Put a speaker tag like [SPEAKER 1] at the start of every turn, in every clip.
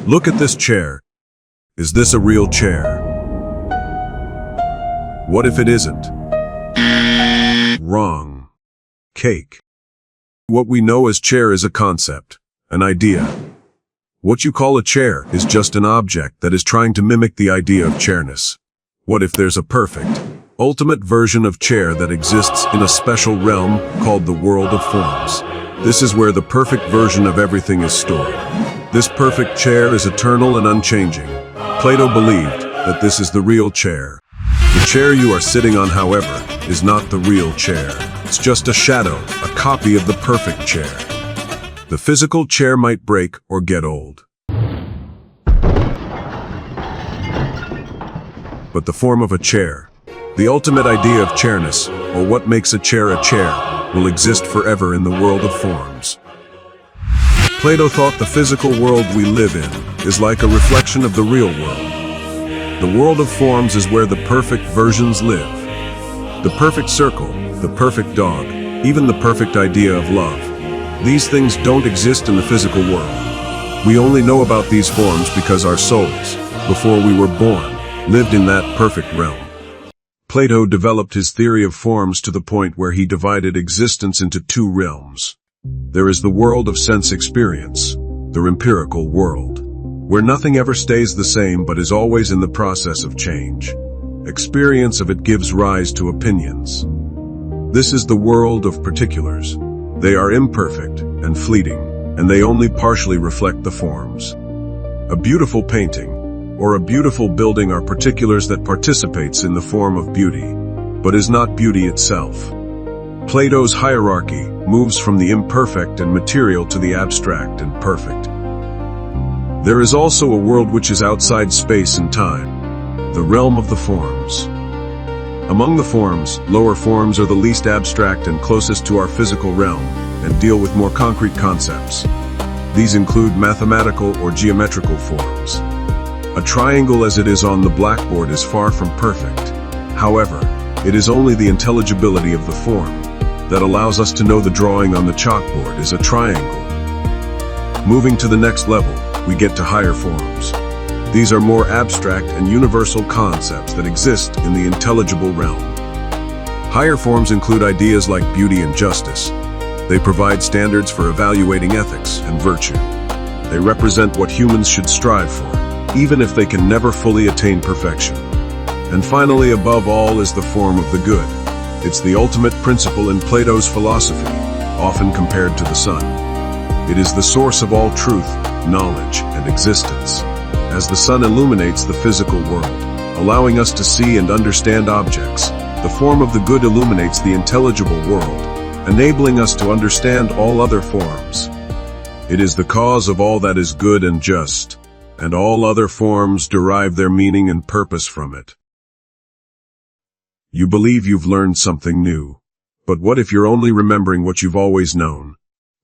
[SPEAKER 1] Look at this chair. Is this a real chair? What if it isn't? Wrong. Cake. What we know as chair is a concept, an idea. What you call a chair is just an object that is trying to mimic the idea of chairness. What if there's a perfect, ultimate version of chair that exists in a special realm called the world of forms? This is where the perfect version of everything is stored. This perfect chair is eternal and unchanging. Plato believed that this is the real chair. The chair you are sitting on, however, is not the real chair. It's just a shadow, a copy of the perfect chair. The physical chair might break or get old. But the form of a chair, the ultimate idea of chairness, or what makes a chair, will exist forever in the world of forms. Plato thought the physical world we live in is like a reflection of the real world. The world of forms is where the perfect versions live. The perfect circle, the perfect dog, even the perfect idea of love. These things don't exist in the physical world. We only know about these forms because our souls, before we were born, lived in that perfect realm. Plato developed his theory of forms to the point where he divided existence into two realms. There is the world of sense experience, the empirical world, where nothing ever stays the same but is always in the process of change. Experience of it gives rise to opinions. This is the world of particulars. They are imperfect and fleeting, and they only partially reflect the forms. A beautiful painting or a beautiful building are particulars that participates in the form of beauty, but is not beauty itself. Plato's hierarchy moves from the imperfect and material to the abstract and perfect. There is also a world which is outside space and time, the realm of the forms. Among the forms, lower forms are the least abstract and closest to our physical realm, and deal with more concrete concepts. These include mathematical or geometrical forms. A triangle as it is on the blackboard is far from perfect. However, it is only the intelligibility of the form that allows us to know the drawing on the chalkboard is a triangle. Moving to the next level, we get to higher forms. These are more abstract and universal concepts that exist in the intelligible realm. Higher forms include ideas like beauty and justice. They provide standards for evaluating ethics and virtue. They represent what humans should strive for, even if they can never fully attain perfection. And finally, above all, is the form of the good. It's the ultimate principle in Plato's philosophy, often compared to the sun. It is the source of all truth, knowledge, and existence. As the sun illuminates the physical world, allowing us to see and understand objects, the form of the good illuminates the intelligible world, enabling us to understand all other forms. It is the cause of all that is good and just, and all other forms derive their meaning and purpose from it. You believe you've learned something new. But what if you're only remembering what you've always known?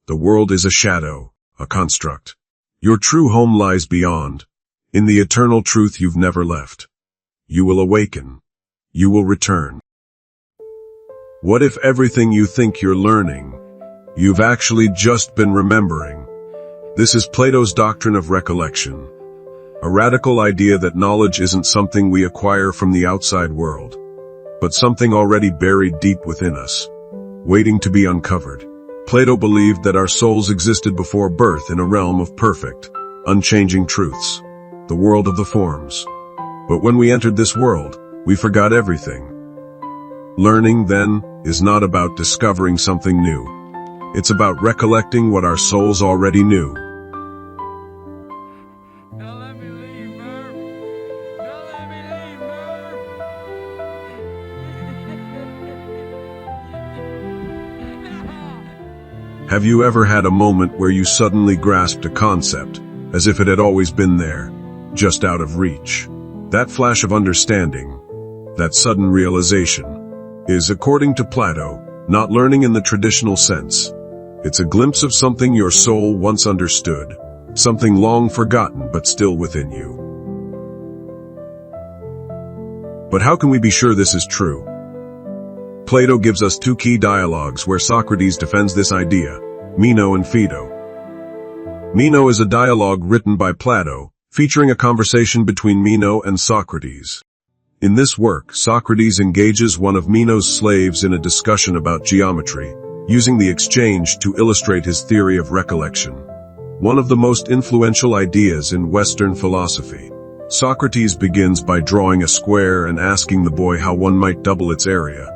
[SPEAKER 1] The world is a shadow, a construct. Your true home lies beyond, in the eternal truth you've never left. You will awaken. You will return. What if everything you think you're learning, you've actually just been remembering? This is Plato's doctrine of recollection, a radical idea that knowledge isn't something we acquire from the outside world, but something already buried deep within us, waiting to be uncovered. Plato believed that our souls existed before birth in a realm of perfect, unchanging truths, the world of the forms. But when we entered this world, we forgot everything. Learning, then, is not about discovering something new. It's about recollecting what our souls already knew. Have you ever had a moment where you suddenly grasped a concept, as if it had always been there, just out of reach? That flash of understanding, that sudden realization, is, according to Plato, not learning in the traditional sense. It's a glimpse of something your soul once understood, something long forgotten but still within you. But how can we be sure this is true? Plato gives us two key dialogues where Socrates defends this idea, Meno and Phaedo. Meno is a dialogue written by Plato, featuring a conversation between Meno and Socrates. In this work, Socrates engages one of Meno's slaves in a discussion about geometry, using the exchange to illustrate his theory of recollection, one of the most influential ideas in Western philosophy. Socrates begins by drawing a square and asking the boy how one might double its area.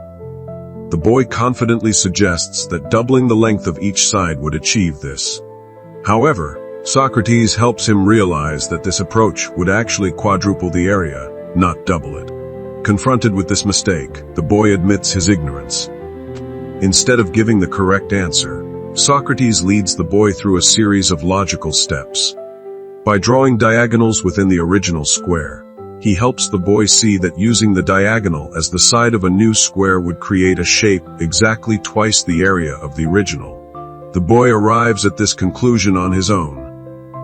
[SPEAKER 1] The boy confidently suggests that doubling the length of each side would achieve this. However, Socrates helps him realize that this approach would actually quadruple the area, not double it. Confronted with this mistake, the boy admits his ignorance. Instead of giving the correct answer, Socrates leads the boy through a series of logical steps. By drawing diagonals within the original square, he helps the boy see that using the diagonal as the side of a new square would create a shape exactly twice the area of the original. The boy arrives at this conclusion on his own,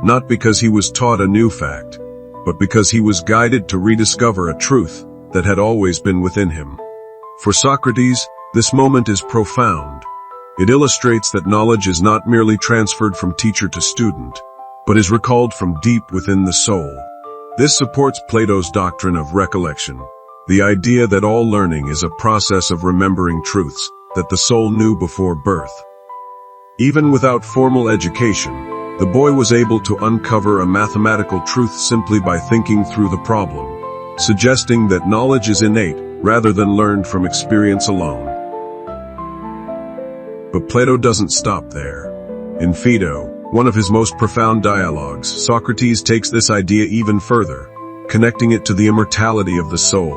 [SPEAKER 1] not because he was taught a new fact, but because he was guided to rediscover a truth that had always been within him. For Socrates, this moment is profound. It illustrates that knowledge is not merely transferred from teacher to student, but is recalled from deep within the soul. This supports Plato's doctrine of recollection, the idea that all learning is a process of remembering truths that the soul knew before birth. Even without formal education, the boy was able to uncover a mathematical truth simply by thinking through the problem, suggesting that knowledge is innate rather than learned from experience alone. But Plato doesn't stop there. In Phaedo, one of his most profound dialogues, Socrates takes this idea even further, connecting it to the immortality of the soul.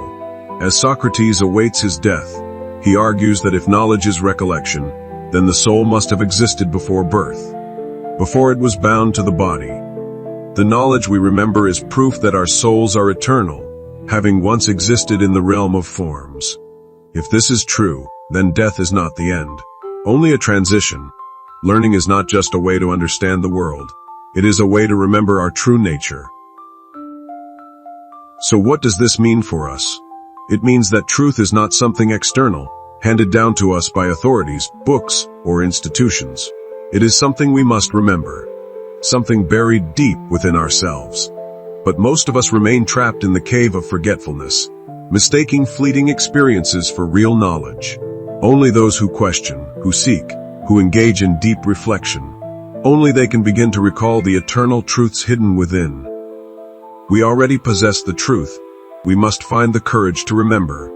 [SPEAKER 1] As Socrates awaits his death, he argues that if knowledge is recollection, then the soul must have existed before birth, before it was bound to the body. The knowledge we remember is proof that our souls are eternal, having once existed in the realm of forms. If this is true, then death is not the end, only a transition. Learning is not just a way to understand the world. It is a way to remember our true nature. So what does this mean for us? It means that truth is not something external, handed down to us by authorities, books, or institutions. It is something we must remember, something buried deep within ourselves. But most of us remain trapped in the cave of forgetfulness, mistaking fleeting experiences for real knowledge. Only those who question, who seek, who engage in deep reflection, only they can begin to recall the eternal truths hidden within. We already possess the truth. We must find the courage to remember,